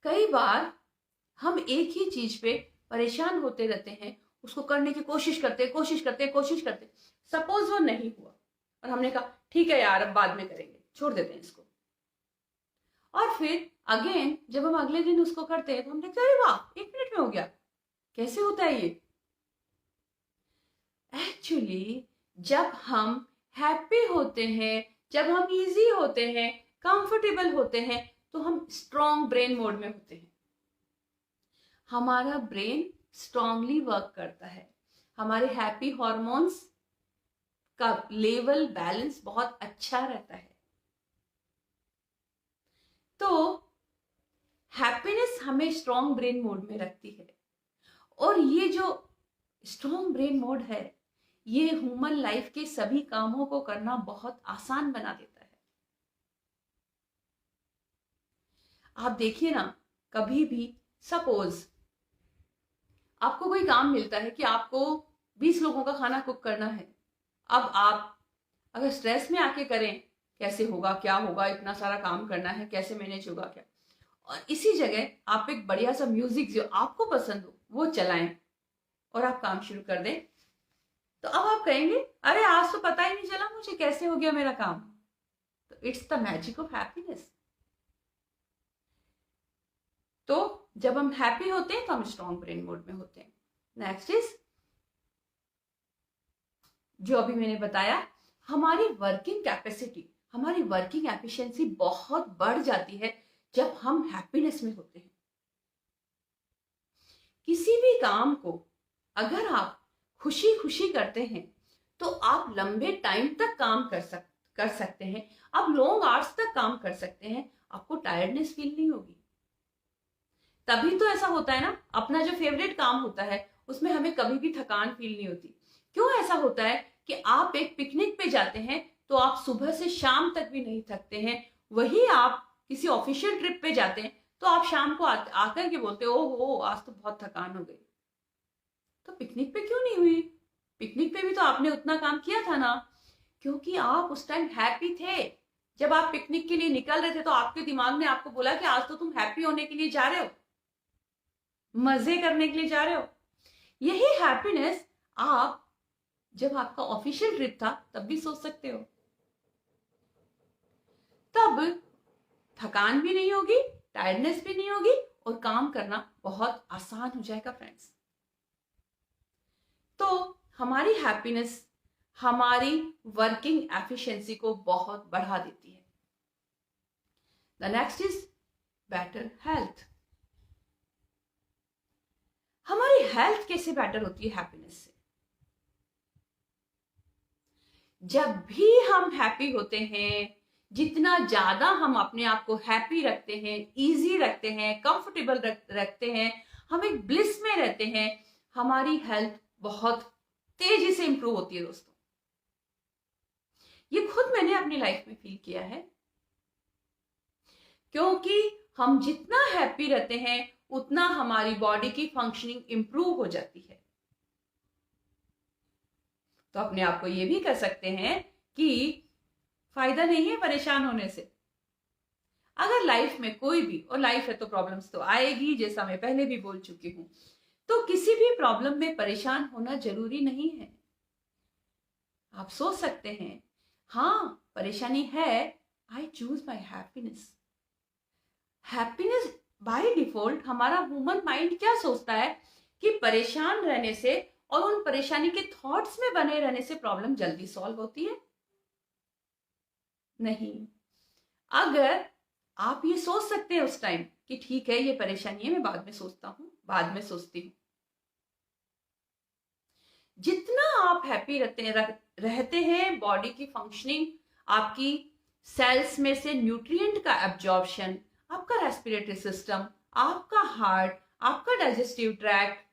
कई बार हम एक ही चीज पे परेशान होते रहते हैं, उसको करने की कोशिश करते, सपोज वो नहीं हुआ और हमने कहा ठीक है यार अब बाद में करेंगे, छोड़ देते हैं इसको। और फिर अगेन जब हम अगले दिन उसको करते हैं तो हम देखते हैं अरे वाह 1 मिनट में हो गया। कैसे होता है ये? एक्चुअली जब हम हैप्पी होते हैं, जब हम इजी होते हैं, कंफर्टेबल होते हैं, तो हम स्ट्रॉन्ग ब्रेन मोड में होते हैं। हमारा ब्रेन स्ट्रांगली वर्क करता है, हमारे हैप्पी हॉर्मोन्स का लेवल बैलेंस बहुत अच्छा रहता है। तो हैप्पीनेस हमें स्ट्रॉन्ग ब्रेन मोड में रखती है, और ये जो स्ट्रॉन्ग ब्रेन मोड है ये ह्यूमन लाइफ के सभी कामों को करना बहुत आसान बना देता है। आप देखिए ना, कभी भी सपोज आपको कोई काम मिलता है कि आपको 20 लोगों का खाना कुक करना है। अब आप अगर स्ट्रेस में आके करें, कैसे होगा, क्या होगा, इतना सारा काम करना है, कैसे मैनेज होगा क्या, और इसी जगह आप एक बढ़िया सा म्यूजिक जो आपको पसंद हो वो चलाएं और आप काम शुरू कर दें, तो अब आप कहेंगे अरे आज तो पता ही नहीं चला मुझे कैसे हो गया मेरा काम। तो it's the magic of happiness. तो जब हम हैप्पी होते हैं तो हम स्ट्रॉन्ग ब्रेन मोड में होते हैं। नेक्स्ट इज, जो अभी मैंने बताया, हमारी वर्किंग कैपेसिटी, हमारी वर्किंग एफिशिएंसी बहुत बढ़ जाती है जब हम हैप्पीनेस में होते हैं। किसी भी काम को अगर आप खुशी खुशी करते हैं तो आप लंबे टाइम तक काम कर सकते हैं, आप लॉन्ग आवर्स तक काम कर सकते हैं, आपको टायर्डनेस फील नहीं होगी। तभी तो ऐसा होता है ना, अपना जो फेवरेट काम होता है उसमें हमें कभी भी थकान फील नहीं होती। क्यों ऐसा होता है कि आप एक पिकनिक पे जाते हैं तो आप सुबह से शाम तक भी नहीं थकते हैं, वही आप किसी ऑफिशियल ट्रिप पे जाते हैं तो आप शाम को आकर के बोलते हो ओहो आज तो बहुत थकान हो गई। तो पिकनिक पे क्यों नहीं हुई? पिकनिक पे भी तो आपने उतना काम किया था ना, क्योंकि आप उस टाइम हैप्पी थे। जब आप पिकनिक के लिए निकल रहे थे तो आपके दिमाग ने आपको बोला कि आज तो तुम हैप्पी होने के लिए जा रहे हो, मजे करने के लिए जा रहे हो। यही हैप्पीनेस आप जब आपका ऑफिशियल ट्रिप था तब भी सोच सकते हो। तब थकान भी नहीं होगी, टायर्डनेस भी नहीं होगी और काम करना बहुत आसान हो जाएगा फ्रेंड्स। तो हमारी हैप्पीनेस हमारी वर्किंग एफिशिएंसी को बहुत बढ़ा देती है। The next is better health. हमारी हेल्थ कैसे बेटर होती है हैप्पीनेस से? जब भी हम हैप्पी होते हैं, जितना ज्यादा हम अपने आप को हैप्पी रखते हैं, इजी रखते हैं, कंफर्टेबल रखते हैं, हम एक ब्लिस में रहते हैं, हमारी हेल्थ बहुत तेजी से इंप्रूव होती है दोस्तों। ये खुद मैंने अपनी लाइफ में फील किया है, क्योंकि हम जितना हैप्पी रहते हैं उतना हमारी बॉडी की फंक्शनिंग इंप्रूव हो जाती है। तो अपने आप को ये भी कर सकते हैं कि फायदा नहीं है परेशान होने से। अगर लाइफ में कोई भी, और लाइफ है तो प्रॉब्लम्स तो आएगी, जैसा मैं पहले भी बोल चुकी हूं, तो किसी भी प्रॉब्लम में परेशान होना जरूरी नहीं है। आप सोच सकते हैं हाँ परेशानी है, I choose my happiness. Happiness by default हमारा ह्यूमन माइंड क्या सोचता है कि परेशान रहने से और उन परेशानी के थॉट्स में बने रहने से प्रॉब्लम जल्दी सॉल्व होती है। नहीं, अगर आप ये सोच सकते हैं उस टाइम कि ठीक है, ये परेशानी है, मैं बाद में सोचता हूं, बाद में सोचती हूं। जितना आप हैप्पी रहते हैं, बॉडी की फंक्शनिंग, आपकी सेल्स में से न्यूट्रिएंट का एब्जॉर्प्शन, आपका रेस्पिरेटरी सिस्टम, आपका हार्ट, आपका डाइजेस्टिव ट्रैक्ट,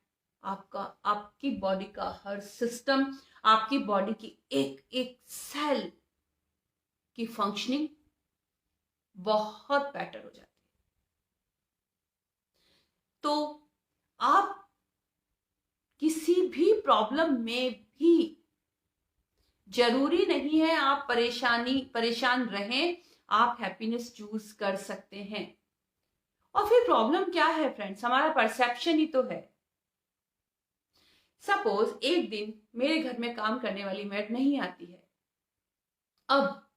आपका आपकी बॉडी का हर सिस्टम, आपकी बॉडी की एक एक सेल की फंक्शनिंग बहुत बेटर हो जाती है। तो आप किसी भी प्रॉब्लम में भी, जरूरी नहीं है आप परेशान रहें, आप हैप्पीनेस चूज कर सकते हैं। और फिर प्रॉब्लम क्या है फ्रेंड्स, हमारा परसेप्शन ही तो है। सपोज एक दिन मेरे घर में काम करने वाली मेड नहीं आती है, अब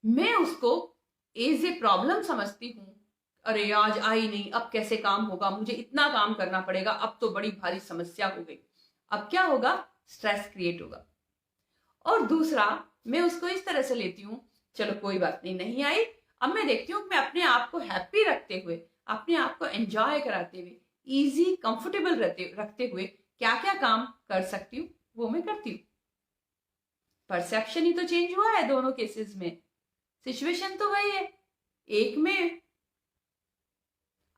मैं उसको एज ए प्रॉब्लम समझती हूं। अरे आज आई नहीं, अब कैसे काम होगा, मुझे इतना काम करना पड़ेगा, अब तो बड़ी भारी समस्या हो गई। अब क्या होगा, स्ट्रेस क्रिएट होगा। और दूसरा, मैं उसको इस तरह से लेती हूँ, चलो कोई बात नहीं, नहीं आई, अब मैं देखती हूँ मैं अपने आप को हैप्पी रखते हुए, अपने आप को एंजॉय कराते हुए, इजी कंफर्टेबल रखते हुए क्या क्या काम कर सकती हूँ वो मैं करती हूँ। परसेप्शन ही तो चेंज हुआ है दोनों केसेस में, सिचुएशन तो वही है। एक में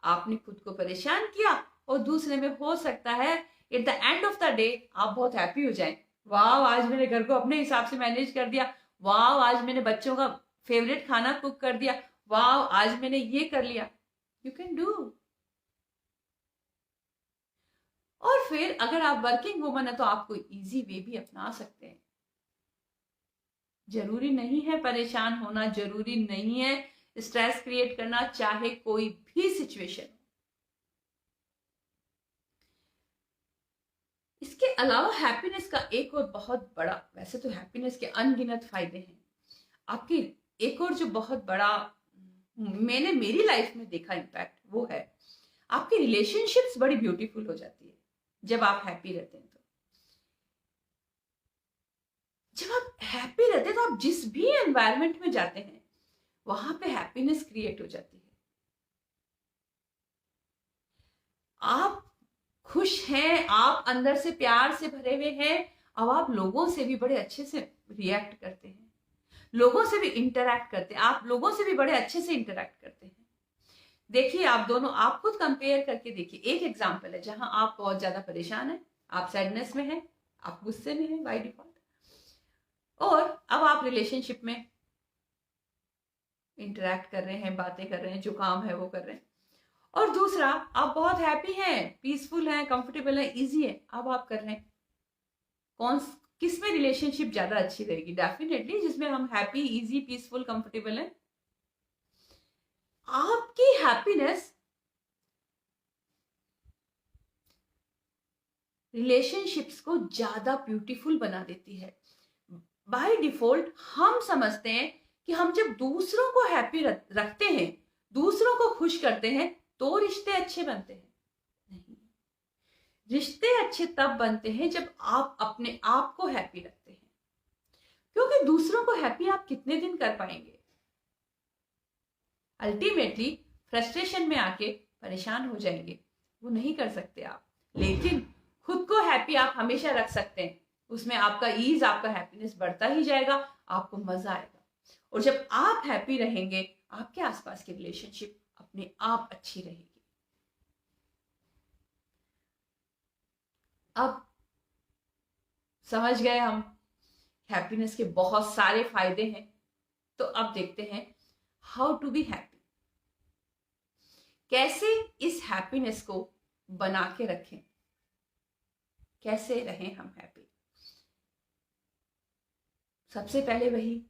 आपने खुद को परेशान किया और दूसरे में हो सकता है at the end of the day आप बहुत हैप्पी हो जाएं। वाह, आज मैंने घर को अपने हिसाब से मैनेज कर दिया, वाह आज मैंने बच्चों का फेवरेट खाना कुक कर दिया, वाह आज मैंने ये कर लिया। You can do. और फिर अगर आप वर्किंग वुमन है तो आप कोई इजी वे भी अपना सकते हैं। जरूरी नहीं है परेशान होना, जरूरी नहीं है स्ट्रेस क्रिएट करना, चाहे कोई भी सिचुएशन। इसके अलावा हैप्पीनेस का एक और बहुत बड़ा, वैसे तो हैप्पीनेस के अनगिनत फायदे हैं, आपकी एक और जो बहुत बड़ा मैंने मेरी लाइफ में देखा इम्पैक्ट, वो है आपकी रिलेशनशिप्स बड़ी ब्यूटीफुल हो जाती है जब आप हैप्पी रहते हैं। तो जब आप हैप्पी रहते हैं तो आप जिस भी एनवायरनमेंट में जाते हैं वहां पे हैप्पीनेस क्रिएट हो जाती है। आप खुश हैं, आप अंदर से प्यार से भरे हुए हैं, अब आप लोगों से भी बड़े अच्छे से रिएक्ट करते हैं, लोगों से भी इंटरैक्ट करते हैं, आप लोगों से भी बड़े अच्छे से इंटरैक्ट करते हैं। देखिए आप दोनों, आप खुद कंपेयर करके देखिए। एक एग्जांपल है जहां आप बहुत ज्यादा परेशान हैं, आप सैडनेस में हैं, आप गुस्से में हैं बाय डिफॉल्ट, और अब आप रिलेशनशिप में इंटरैक्ट कर रहे हैं, बातें कर रहे हैं, जो काम है वो कर रहे हैं। और दूसरा, आप बहुत हैप्पी हैं, पीसफुल हैं, कंफर्टेबल हैं, इजी है, अब आप कर रहे हैं। किस में रिलेशनशिप ज्यादा अच्छी रहेगी? डेफिनेटली जिसमें हम हैप्पी, इजी, पीसफुल, कंफर्टेबल हैं। आपकी हैप्पीनेस रिलेशनशिप्स को ज्यादा ब्यूटीफुल बना देती है। बाय डिफॉल्ट हम समझते हैं कि हम जब दूसरों को हैप्पी रखते हैं, दूसरों को खुश करते हैं तो रिश्ते अच्छे बनते हैं। नहीं, रिश्ते अच्छे तब बनते हैं जब आप अपने आप को हैप्पी रखते हैं, क्योंकि दूसरों को हैप्पी आप कितने दिन कर पाएंगे? अल्टीमेटली फ्रस्ट्रेशन में आके परेशान हो जाएंगे, वो नहीं कर सकते आप। लेकिन खुद को हैप्पी आप हमेशा रख सकते हैं, उसमें आपका ईज, आपका हैप्पीनेस बढ़ता ही जाएगा, आपको मजा आएगा। और जब आप हैप्पी रहेंगे, आपके आसपास की रिलेशनशिप अपने आप अच्छी रहेगी। अब समझ गए हम हैप्पीनेस के बहुत सारे फायदे हैं, तो अब देखते हैं हाउ टू बी हैप्पी। कैसे इस हैप्पीनेस को बना के रखें, कैसे रहें हम हैप्पी। सबसे पहले वही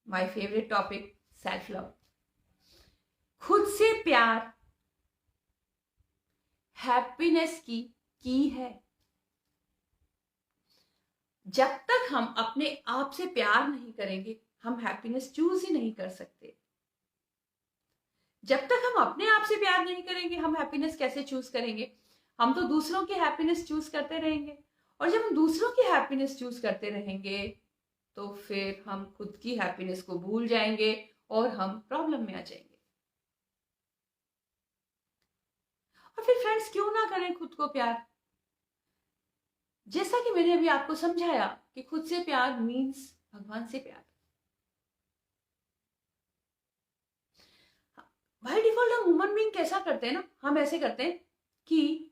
my favourite topic, self love. खुद से प्यार हैप्पीनेस की है। जब तक हम अपने आप से प्यार नहीं करेंगे, हम हैप्पीनेस चूज ही नहीं कर सकते। जब तक हम अपने आप से प्यार नहीं करेंगे, हम हैप्पीनेस कैसे चूज करेंगे? हम तो दूसरों की हैप्पीनेस चूज करते रहेंगे, और जब हम दूसरों की हैप्पीनेस चूज करते रहेंगे तो फिर हम खुद की हैप्पीनेस को भूल जाएंगे और हम प्रॉब्लम में आ जाएंगे। और फिर फ्रेंड्स, क्यों ना करें खुद को प्यार? जैसा कि मैंने अभी आपको समझाया कि खुद से प्यार मीन्स भगवान से प्यार। बाय डिफॉल्ट हम ह्यूमन बीइंग कैसा करते हैं ना, हम ऐसे करते हैं कि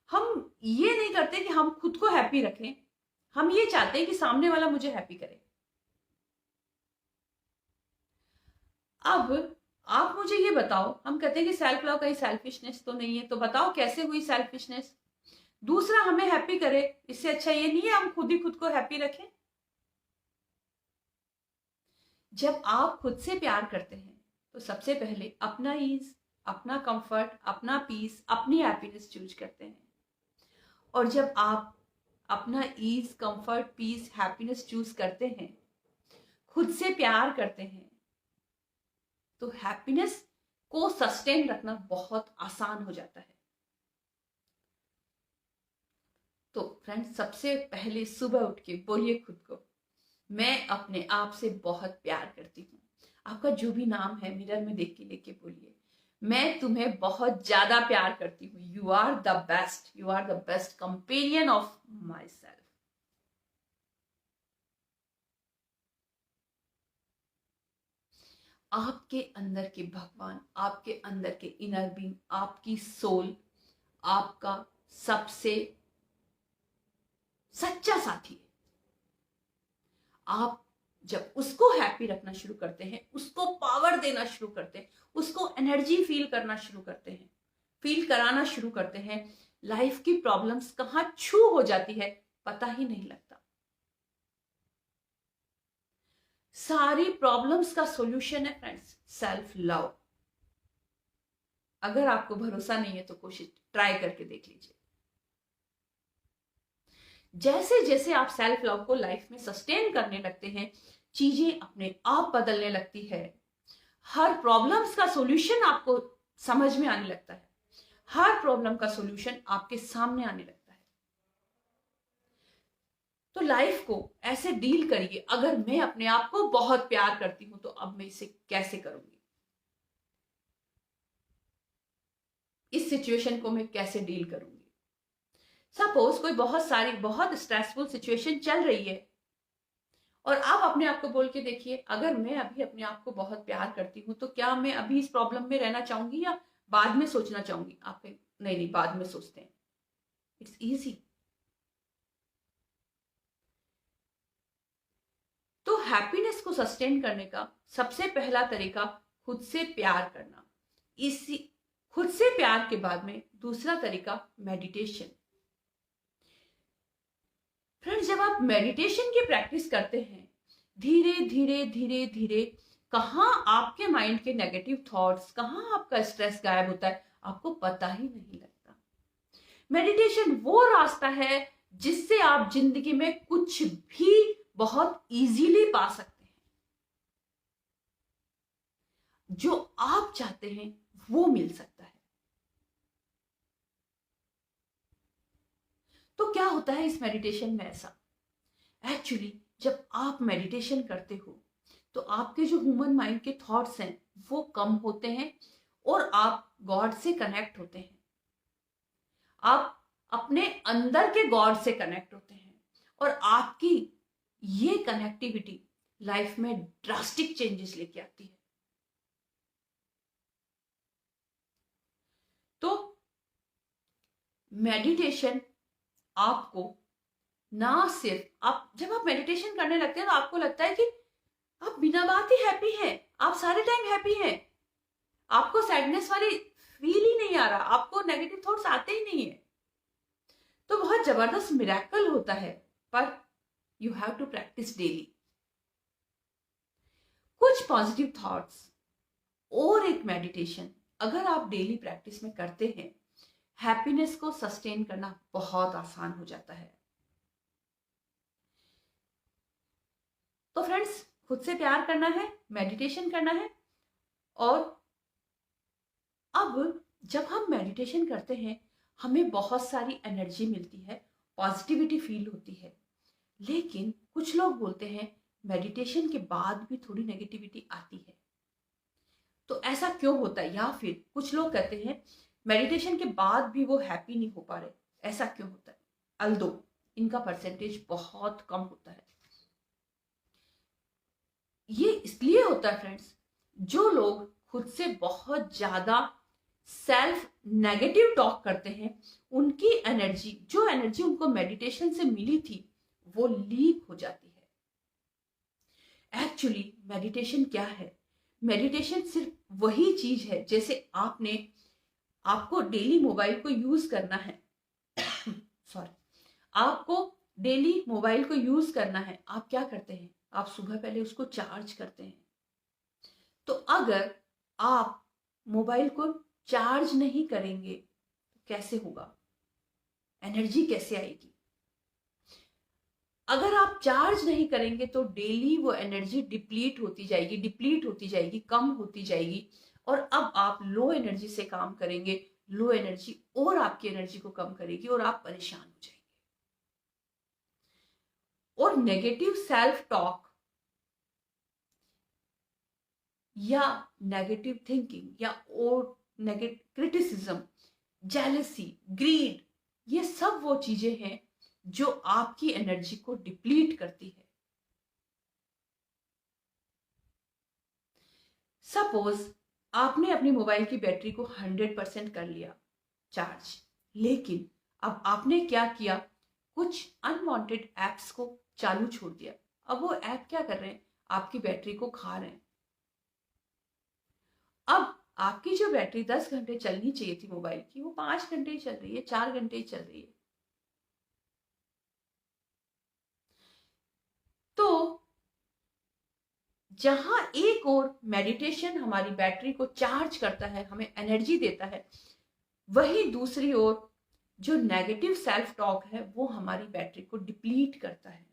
हम ये नहीं करते कि हम खुद को हैप्पी रखें, हम ये चाहते हैं कि सामने वाला मुझे हैप्पी करे। अब आप मुझे ये बताओ, हम कहते हैं कि सेल्फ लव कहीं सेल्फिशनेस तो नहीं है, तो बताओ कैसे हुई सेल्फिशनेस? दूसरा हमें हैप्पी करे, इससे अच्छा ये नहीं है हम खुद ही खुद को हैप्पी रखें? जब आप खुद से प्यार करते हैं तो सबसे पहले अपना ईज, अपना कंफर्ट, अपना पीस, अपनी हैप्पीनेस चूज करते हैं। और जब आप अपना ease, comfort, peace, happiness choose करते हैं, खुद से प्यार करते हैं, तो हैप्पीनेस को सस्टेन रखना बहुत आसान हो जाता है। तो फ्रेंड्स, सबसे पहले सुबह उठ के बोलिए खुद को, मैं अपने आप से बहुत प्यार करती हूँ। आपका जो भी नाम है मिरर में देख के लेके बोलिए, मैं तुम्हें बहुत ज्यादा प्यार करती हूँ। You are the best, you are the best companion of myself. आपके अंदर के भगवान, आपके अंदर के इनर बीइंग, आपकी सोल आपका सबसे सच्चा साथी है। आप जब उसको हैप्पी रखना शुरू करते हैं, उसको पावर देना शुरू करते हैं, उसको एनर्जी फील करना शुरू करते हैं, फील कराना शुरू करते हैं, लाइफ की प्रॉब्लम्स कहां छू हो जाती है पता ही नहीं लगता। सारी प्रॉब्लम्स का सॉल्यूशन है फ्रेंड्स सेल्फ लव। अगर आपको भरोसा नहीं है तो कोशिश ट्राई करके देख लीजिए। जैसे जैसे आप सेल्फ लव को लाइफ में सस्टेन करने लगते हैं, चीजें अपने आप बदलने लगती है। हर प्रॉब्लम्स का सॉल्यूशन आपको समझ में आने लगता है, हर प्रॉब्लम का सॉल्यूशन आपके सामने आने लगता है। तो लाइफ को ऐसे डील करिए, अगर मैं अपने आप को बहुत प्यार करती हूं तो अब मैं इसे कैसे करूंगी, इस सिचुएशन को मैं कैसे डील करूंगी। सपोज कोई बहुत स्ट्रेसफुल सिचुएशन चल रही है और आप अपने आप को बोल के देखिए, अगर मैं अभी अपने आप को बहुत प्यार करती हूं तो क्या मैं अभी इस प्रॉब्लम में रहना चाहूंगी या बाद में सोचना चाहूंगी? आप नहीं, बाद में सोचते हैं। It's easy. तो हैप्पीनेस को सस्टेन करने का सबसे पहला तरीका खुद से प्यार करना। इसी खुद से प्यार के बाद में दूसरा तरीका मेडिटेशन। फ्रेंड्स, जब आप मेडिटेशन की प्रैक्टिस करते हैं, धीरे धीरे धीरे धीरे कहां आपके माइंड के नेगेटिव थॉट्स, कहां आपका स्ट्रेस गायब होता है आपको पता ही नहीं लगता। मेडिटेशन वो रास्ता है जिससे आप जिंदगी में कुछ भी बहुत इजीली पा सकते हैं। जो आप चाहते हैं वो मिल सकता है। तो क्या होता है इस मेडिटेशन में ऐसा? एक्चुअली जब आप मेडिटेशन करते हो तो आपके जो ह्यूमन माइंड के थॉट्स हैं वो कम होते हैं और आप गॉड से कनेक्ट होते हैं। आप अपने अंदर के गॉड से कनेक्ट होते हैं और आपकी ये कनेक्टिविटी लाइफ में ड्रास्टिक चेंजेस लेके आती है। तो मेडिटेशन आपको ना सिर्फ, आप जब आप मेडिटेशन करने लगते हैं तो आपको लगता है कि आप बिना बात ही हैप्पी हैं, आप सारे टाइम हैप्पी हैं, आपको सैडनेस वाली फील ही नहीं आ रहा, आपको नेगेटिव थॉट्स आते ही नहीं है। तो बहुत जबरदस्त मिरेकल होता है, पर you have to practice daily. कुछ पॉजिटिव थॉट्स और एक मेडिटेशन अगर आप डेली प्रैक्टिस में करते हैं, हैप्पीनेस को सस्टेन करना बहुत आसान हो जाता है। तो फ्रेंड्स, खुद से प्यार करना है, मेडिटेशन करना है, और अब जब हम मेडिटेशन करते हैं हमें बहुत सारी एनर्जी मिलती है, पॉजिटिविटी फील होती है। लेकिन कुछ लोग बोलते हैं मेडिटेशन के बाद भी थोड़ी नेगेटिविटी आती है। तो ऐसा क्यों होता है? या फिर कुछ लोग कहते हैं मेडिटेशन के बाद भी वो हैप्पी नहीं हो पा रहे, ऐसा क्यों होता है? अल्दो इनका परसेंटेज बहुत कम होता है। ये इसलिए होता है फ्रेंड्स, जो लोग खुद से बहुत ज्यादा सेल्फ नेगेटिव टॉक करते हैं, उनकी एनर्जी, जो एनर्जी उनको मेडिटेशन से मिली थी, वो लीक हो जाती है। एक्चुअली मेडिटेशन क्या है? मेडिटेशन सिर्फ वही चीज है, जैसे आपको डेली मोबाइल को यूज करना है सॉरी, आपको डेली मोबाइल को यूज करना है। आप क्या करते हैं? आप सुबह पहले उसको चार्ज करते हैं। तो अगर आप मोबाइल को चार्ज नहीं करेंगे तो कैसे होगा? एनर्जी कैसे आएगी? अगर आप चार्ज नहीं करेंगे तो डेली वो एनर्जी डिप्लीट होती जाएगी, कम होती जाएगी, और अब आप लो एनर्जी से काम करेंगे। लो एनर्जी और आपकी एनर्जी को कम करेगी और आप परेशान हो जाएंगे। और नेगेटिव सेल्फ टॉक या नेगेटिव थिंकिंग या और नेगेटिव क्रिटिसिज्म, जेलसी, ग्रीड, ये सब वो चीजें हैं जो आपकी एनर्जी को डिप्लीट करती है। सपोज आपने अपनी मोबाइल की बैटरी को 100% कर लिया चार्ज, लेकिन अब आपने क्या किया? कुछ अनवांटेड एप्स को चालू छोड़ दिया। अब वो ऐप क्या कर रहे हैं? आपकी बैटरी को खा रहे हैं। अब आपकी जो बैटरी 10 घंटे चलनी चाहिए थी मोबाइल की, वो 5 घंटे ही चल रही है, 4 घंटे ही चल रही है। तो जहां एक और मेडिटेशन हमारी बैटरी को चार्ज करता है, हमें एनर्जी देता है, वही दूसरी ओर जो नेगेटिव सेल्फ टॉक है वो हमारी बैटरी को डिप्लीट करता है।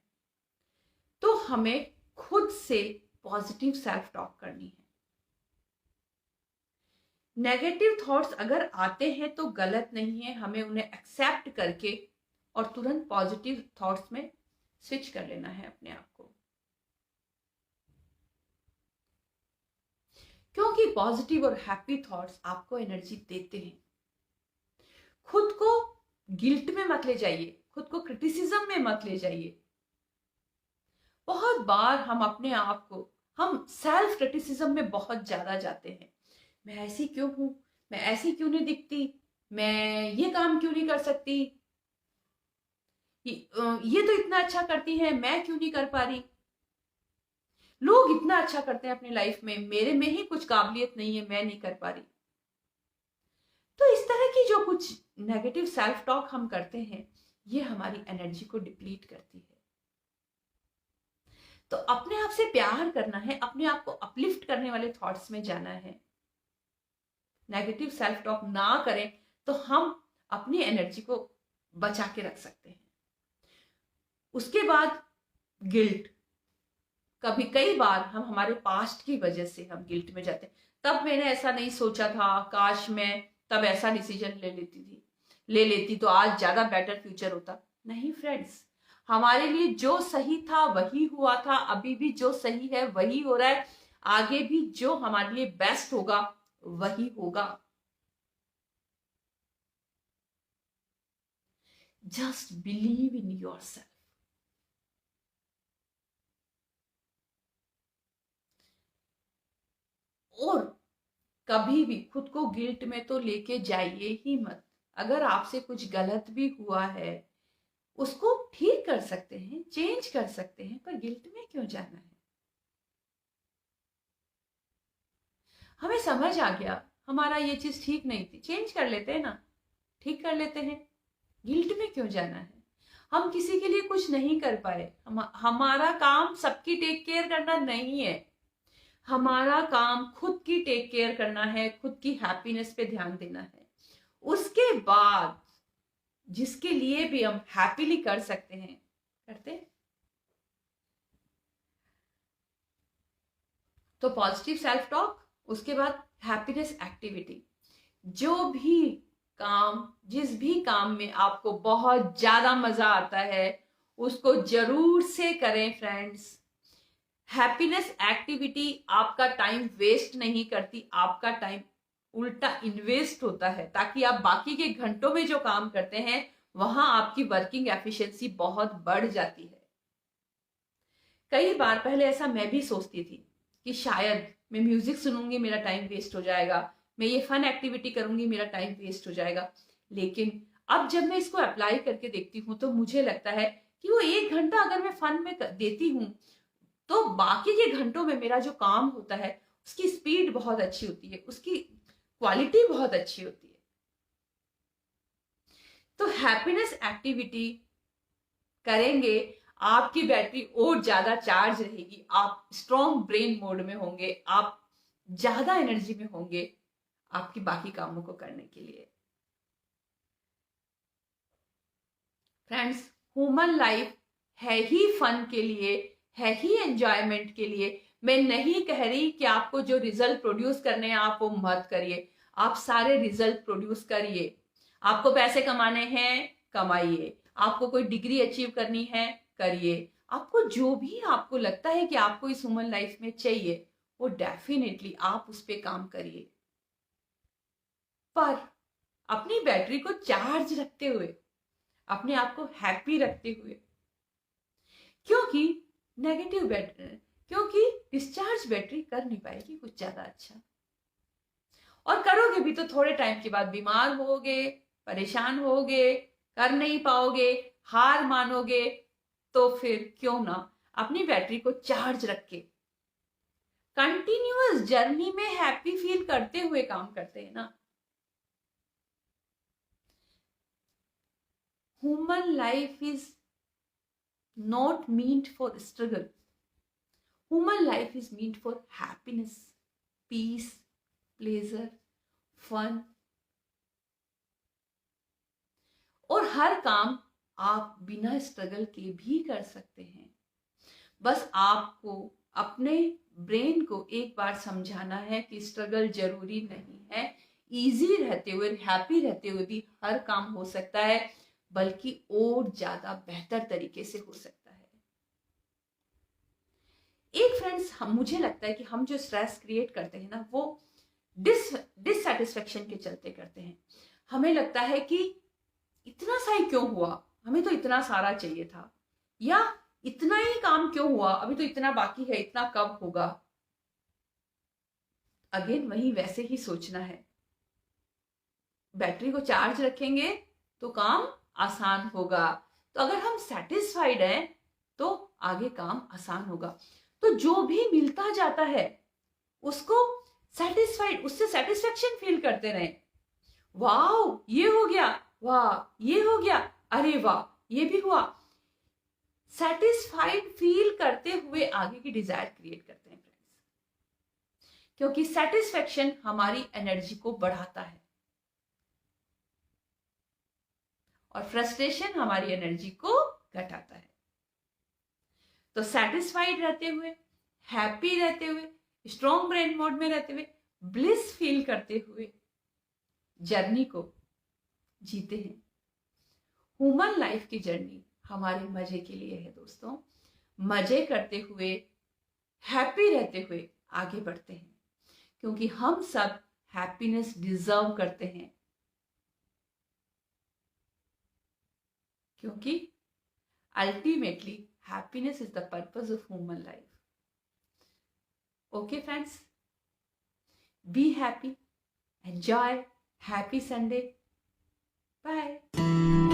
तो हमें खुद से पॉजिटिव सेल्फ टॉक करनी है। नेगेटिव थॉट्स अगर आते हैं तो गलत नहीं है, हमें उन्हें एक्सेप्ट करके और तुरंत पॉजिटिव थॉट्स में स्विच कर लेना है अपने आप को, क्योंकि पॉजिटिव और हैप्पी थॉट्स आपको एनर्जी देते हैं। खुद को गिल्ट में मत ले जाइए, खुद को क्रिटिसिज्म में मत ले जाइए। बहुत बार हम अपने आप को, हम सेल्फ क्रिटिसिज्म में बहुत ज्यादा जाते हैं। मैं ऐसी क्यों हूं? मैं ऐसी क्यों नहीं दिखती? मैं ये काम क्यों नहीं कर सकती? ये तो इतना अच्छा करती है, मैं क्यों नहीं कर पा रही? लोग इतना अच्छा करते हैं अपनी लाइफ में, मेरे में ही कुछ काबिलियत नहीं है, मैं नहीं कर पा रही। तो इस तरह की जो कुछ नेगेटिव सेल्फ टॉक हम करते हैं, ये हमारी एनर्जी को डिप्लीट करती है। तो अपने आप से प्यार करना है, अपने आप को अपलिफ्ट करने वाले थॉट्स में जाना है। नेगेटिव सेल्फ टॉक ना करें तो हम अपनी एनर्जी को बचा के रख सकते हैं। उसके बाद गिल्ट, कई बार हम हमारे पास्ट की वजह से हम गिल्ट में जाते हैं। तब मैंने ऐसा नहीं सोचा था, काश मैं तब ऐसा डिसीजन ले लेती तो आज ज्यादा बेटर फ्यूचर होता। नहीं फ्रेंड्स, हमारे लिए जो सही था वही हुआ था, अभी भी जो सही है वही हो रहा है, आगे भी जो हमारे लिए बेस्ट होगा वही होगा। Just believe in yourself. और कभी भी खुद को गिल्ट में तो लेके जाइए ही मत। अगर आपसे कुछ गलत भी हुआ है, उसको ठीक कर सकते हैं, चेंज कर सकते हैं, पर गिल्ट में क्यों जाना है? हमें समझ आ गया हमारा ये चीज ठीक नहीं थी, चेंज कर लेते हैं ना, ठीक कर लेते हैं। गिल्ट में क्यों जाना है? हम किसी के लिए कुछ नहीं कर पाए, हमारा काम सबकी टेक केयर करना नहीं है। हमारा काम खुद की टेक केयर करना है, खुद की हैप्पीनेस पे ध्यान देना है। उसके बाद जिसके लिए भी हम हैप्पीली कर सकते हैं करते हैं। तो पॉजिटिव सेल्फ टॉक, उसके बाद हैप्पीनेस एक्टिविटी। जिस भी काम में आपको बहुत ज्यादा मजा आता है उसको जरूर से करें फ्रेंड्स। हैप्पीनेस एक्टिविटी आपका टाइम वेस्ट नहीं करती, आपका टाइम उल्टा इन्वेस्ट होता है, ताकि आप बाकी के घंटों में जो काम करते हैं वहां आपकी वर्किंग एफिशिएंसी बहुत बढ़ जाती है। कई बार पहले ऐसा मैं भी सोचती थी कि शायद मैं म्यूजिक सुनूंगी मेरा टाइम वेस्ट हो जाएगा, मैं ये फन एक्टिविटी करूंगी मेरा टाइम वेस्ट हो जाएगा। लेकिन अब जब मैं इसको अप्लाई करके देखती हूँ तो मुझे लगता है कि वो 1 घंटा अगर मैं फन में देती हूँ तो बाकी के घंटों में मेरा जो काम होता है उसकी स्पीड बहुत अच्छी होती है, उसकी क्वालिटी बहुत अच्छी होती है। तो हैप्पीनेस एक्टिविटी करेंगे, आपकी बैटरी और ज्यादा चार्ज रहेगी, आप स्ट्रॉन्ग ब्रेन मोड में होंगे, आप ज्यादा एनर्जी में होंगे आपकी बाकी कामों को करने के लिए। फ्रेंड्स, ह्यूमन लाइफ है ही फन के लिए, है ही एंजॉयमेंट के लिए। मैं नहीं कह रही कि आपको जो रिजल्ट प्रोड्यूस करने हैं आप वो मत करिए, आप सारे रिजल्ट प्रोड्यूस करिए। आपको पैसे कमाने हैं, कमाइए। आपको कोई डिग्री अचीव करनी है, करिए। आपको जो भी आपको लगता है कि आपको इस ह्यूमन लाइफ में चाहिए वो डेफिनेटली आप उस पर काम करिए, पर अपनी बैटरी को चार्ज रखते हुए, अपने आप को हैप्पी रखते हुए। क्योंकि नेगेटिव बैटरी, क्योंकि डिस्चार्ज बैटरी कर नहीं पाएगी कुछ ज्यादा अच्छा, और करोगे भी तो थोड़े टाइम के बाद बीमार होगे, परेशान होगे, कर नहीं पाओगे, हार मानोगे। तो फिर क्यों ना अपनी बैटरी को चार्ज रख के कंटिन्यूअस जर्नी में हैप्पी फील करते हुए काम करते हैं ना। Human life is not meant for struggle. Human life is meant for happiness, peace, pleasure, fun. और हर काम आप बिना स्ट्रगल के भी कर सकते हैं। बस आपको अपने ब्रेन को एक बार समझाना है कि स्ट्रगल जरूरी नहीं है, इजी रहते हुए, हैप्पी रहते हुए भी हर काम हो सकता है, बल्कि और ज्यादा बेहतर तरीके से हो सकता है। एक फ्रेंड्स, मुझे लगता है कि हम जो स्ट्रेस क्रिएट करते हैं ना वो डिससेटिस्फेक्शन के चलते करते हैं। हमें लगता है कि इतना सा ही क्यों हुआ, हमें तो इतना सारा चाहिए था, या इतना ही काम क्यों हुआ, अभी तो इतना बाकी है, इतना कब होगा। अगेन वही वैसे ही सोचना है, बैटरी को चार्ज रखेंगे तो काम आसान होगा। तो अगर हम सेटिस्फाइड हैं तो आगे काम आसान होगा। तो जो भी मिलता जाता है उसको सेटिस्फाइड, उससे सेटिस्फेक्शन फील करते रहें। वाह ये हो गया, वाह ये हो गया, अरे वाह ये भी हुआ। सेटिस्फाइड फील करते हुए आगे की डिजायर क्रिएट करते हैं फ्रेंड्स, क्योंकि सेटिस्फेक्शन हमारी एनर्जी को बढ़ाता है और फ्रस्ट्रेशन हमारी एनर्जी को घटाता है। तो सेटिस्फाइड रहते हुए, हैप्पी रहते हुए, स्ट्रॉन्ग ब्रेन मोड में रहते हुए, ब्लिस फील करते हुए जर्नी को जीते हैं। ह्यूमन लाइफ की जर्नी हमारे मजे के लिए है दोस्तों। मजे करते हुए, हैप्पी रहते हुए आगे बढ़ते हैं, क्योंकि हम सब हैप्पीनेस डिजर्व करते हैं, क्योंकि ultimately happiness is the purpose of human life. Okay friends, be happy, enjoy, happy Sunday, bye.